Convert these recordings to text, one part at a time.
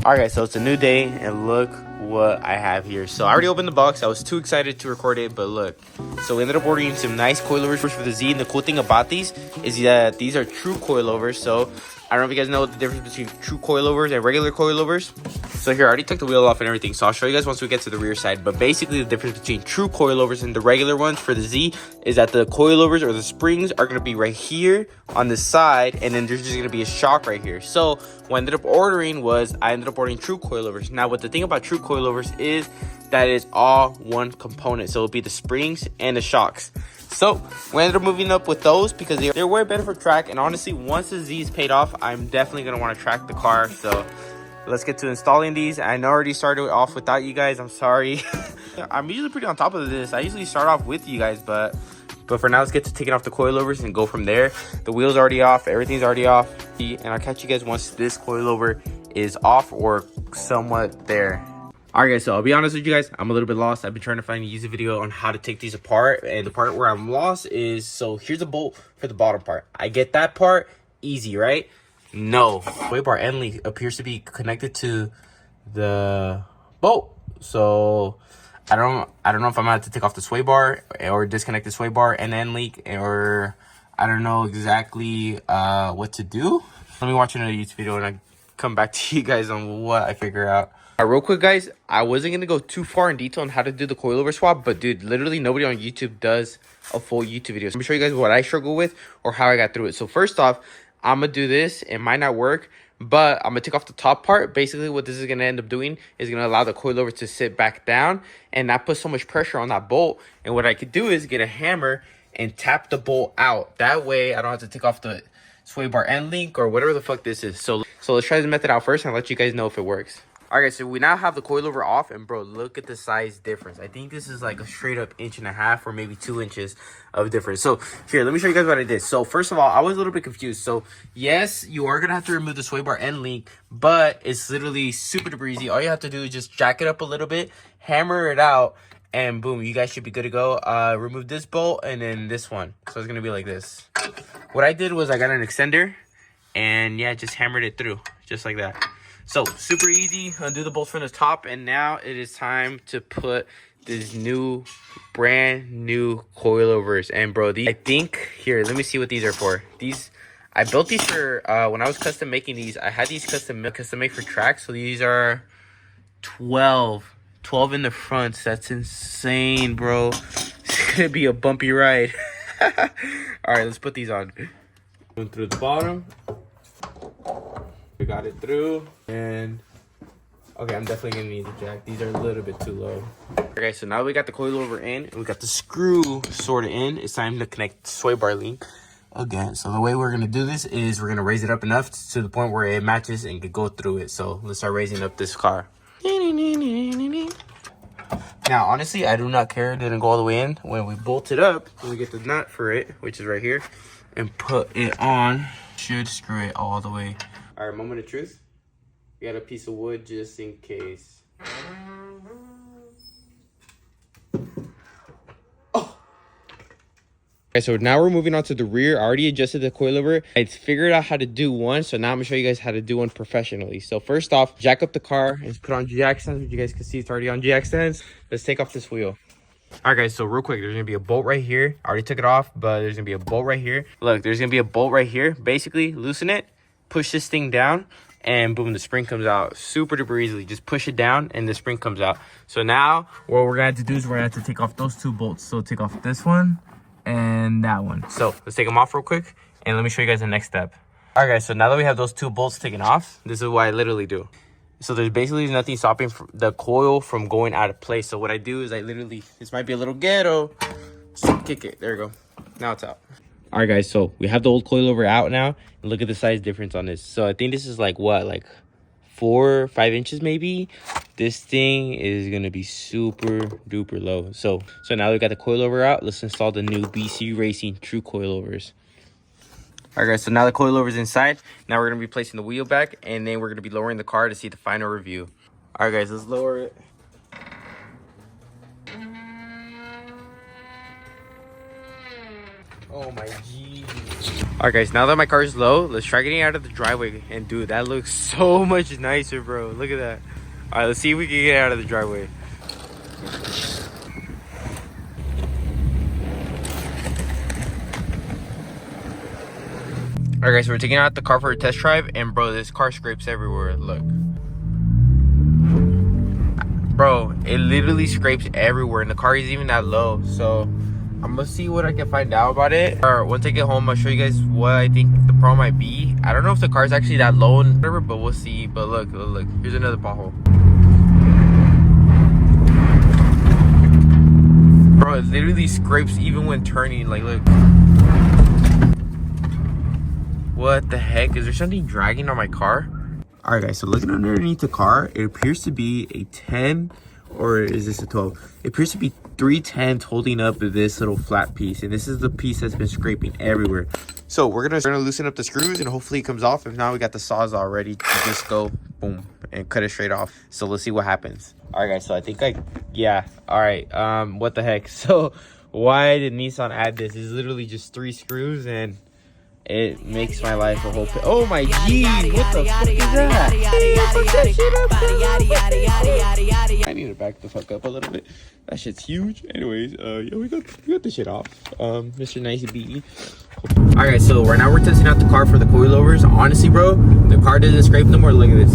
Alright guys, so it's a new day and look what I have here. So I already opened the box. I was too excited to record it, but look. So we ended up ordering some nice coilovers for the Z, and the cool thing about these is that these are true coilovers. So I don't know if you guys know the difference between true coilovers and regular coilovers. So here, I already took the wheel off and everything, so I'll show you guys once we get to the rear side. But basically the difference between true coilovers and the regular ones for the Z is that the coilovers or the springs are going to be right here on the side, and then there's just going to be a shock right here. So what I ended up ordering was I ended up ordering true coilovers. Now what the thing about true coilovers is that it's all one component, so it'll be the springs and the shocks. So we ended up moving up with those because they're way better for track, and honestly once the Z is paid off, I'm definitely going to want to track the car. So let's get to installing these. I know I already started off without you guys, I'm sorry. I'm usually pretty on top of this. I usually start off with you guys, but for now, let's get to taking off the coilovers and go from there. The wheel's already off, everything's already off, and I'll catch you guys once this coilover is off or somewhat there. Alright guys, so I'll be honest with you guys, I'm a little bit lost. I've been trying to find a YouTube video on how to take these apart, and the part where I'm lost is, so here's a bolt for the bottom part. I get that part easy, right? No, sway bar end link appears to be connected to the bolt, so I don't know if I'm gonna have to take off the sway bar or disconnect the sway bar and end link, or I don't know exactly what to do. Let me watch another YouTube video and I come back to you guys on what I figure out. Real quick guys, I wasn't gonna go too far in detail on how to do the coilover swap, but dude, literally nobody on YouTube does a full YouTube video. So let me show you guys what I struggle with or how I got through it. So first off, I'm gonna do this. It might not work, but I'm gonna take off the top part. Basically what this is gonna end up doing is gonna allow the coilover to sit back down and not put so much pressure on that bolt. And what I could do is get a hammer and tap the bolt out. That way I don't have to take off the sway bar end link or whatever the fuck this is. So let's try this method out first and I'll let you guys know if it works. All right, so we now have the coilover off, and bro, look at the size difference. I think this is like a straight up 1.5 inches or maybe 2 inches of difference. So here, let me show you guys what I did. So first of all, I was a little bit confused. So yes, you are gonna have to remove the sway bar end link, but it's literally super duper easy. All you have to do is just jack it up a little bit, hammer it out, and boom, you guys should be good to go. Remove this bolt and then this one. So it's gonna be like this. What I did was I got an extender and yeah, just hammered it through just like that. So super easy. Undo the bolts from the top, and now it is time to put this brand new coilovers. And bro, these, I think, here, let me see what these are for. These, I built these for when I was custom making these. I had these custom made for tracks. So these are 12 in the front. That's insane, bro. It's gonna be a bumpy ride. All right, let's put these on. Going through the bottom. We got it through, and okay, I'm definitely gonna need the jack. These are a little bit too low. Okay, so now we got the coilover in and we got the screw sort of in. It's time to connect the sway bar link again. So the way we're gonna do this is we're gonna raise it up enough to the point where it matches and can go through it. So let's start raising up this car. Now honestly, I do not care. It didn't go all the way in. When we bolt it up, we get the nut for it, which is right here, and put it on. Should screw it all the way. All right, moment of truth. We got a piece of wood just in case. Oh. Okay, so now we're moving on to the rear. I already adjusted the coilover. I figured out how to do one, so now I'm gonna show you guys how to do one professionally. So first off, jack up the car and put on jack stands. As you guys can see, it's already on jack stands. Let's take off this wheel. All right guys, so real quick, there's gonna be a bolt right here. I already took it off, but there's gonna be a bolt right here. Look, there's gonna be a bolt right here. Basically, loosen it, push this thing down, and boom, the spring comes out super duper easily. Just push it down and the spring comes out. So now what we're gonna have to do is we're gonna have to take off those two bolts. So take off this one and that one. So let's take them off real quick and let me show you guys the next step. All right guys, so now that we have those two bolts taken off, this is what I literally do. So there's basically nothing stopping the coil from going out of place. So what I do is I literally, this might be a little ghetto, just kick it. There we go. Now it's out. All right guys, so we have the old coilover out now, and look at the size difference on this. So I think this is like what, like 4 or 5 inches maybe. This thing is gonna be super duper low. So now we got the coilover out. Let's install the new BC Racing true coilovers. All right guys, so now the coilover's inside. Now we're gonna be placing the wheel back, and then we're gonna be lowering the car to see the final review. All right guys, let's lower it. Oh my G. Alright guys, now that my car is low, let's try getting out of the driveway. And dude, that looks so much nicer, bro. Look at that. Alright, let's see if we can get out of the driveway. Alright guys, so we're taking out the car for a test drive, and bro, this car scrapes everywhere. Look. Bro, it literally scrapes everywhere, and the car is even that low. So I'm gonna see what I can find out about it. Or once I get home, I'll show you guys what I think the problem might be. I don't know if the car's actually that low and whatever, but we'll see. But look, here's another pothole. Bro, it literally scrapes even when turning. Like, look. What the heck? Is there something dragging on my car? Alright guys, so looking underneath the car, it appears to be a 10, or is this a 12? It appears to be 3 10s holding up this little flat piece, and this is the piece that's been scraping everywhere. So we're gonna loosen up the screws, and hopefully it comes off. If not, we got the Sawzall ready to just go boom and cut it straight off. So let's see what happens. Alright guys, so I think alright, what the heck? So why did Nissan add this? It's literally just 3 screws, and it makes my life a whole oh my G, what the fuck is that? I need to back the fuck up a little bit. That shit's huge. Anyways, yeah, we got the shit off. Mr. Nicey B. Alright guys, so right now we're testing out the car for the coilovers. Honestly, bro, the car doesn't scrape no more. Look at this.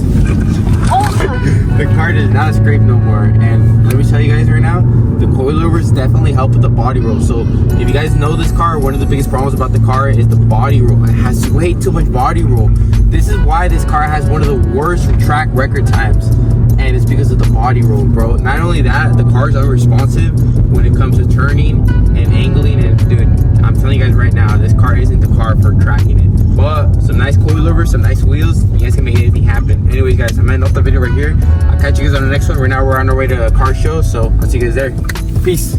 The car does not scrape no more. And let me tell you guys right now, the coilovers definitely help with the body roll. So if you guys know this car, one of the biggest problems about the car is the body roll. It has way too much body roll. This is why this car has one of the worst track record times, and it's because of the body roll, bro. Not only that, the car is unresponsive when it comes to turning and angling. And dude, I'm telling you guys right now, this car isn't the car for tracking it. But some nice coilovers, some nice wheels, you guys can make anything happen. Anyways guys, I'm ending off the video right here. I'll catch you guys on the next one. Right now we're on our way to a car show, so I'll see you guys there. Peace.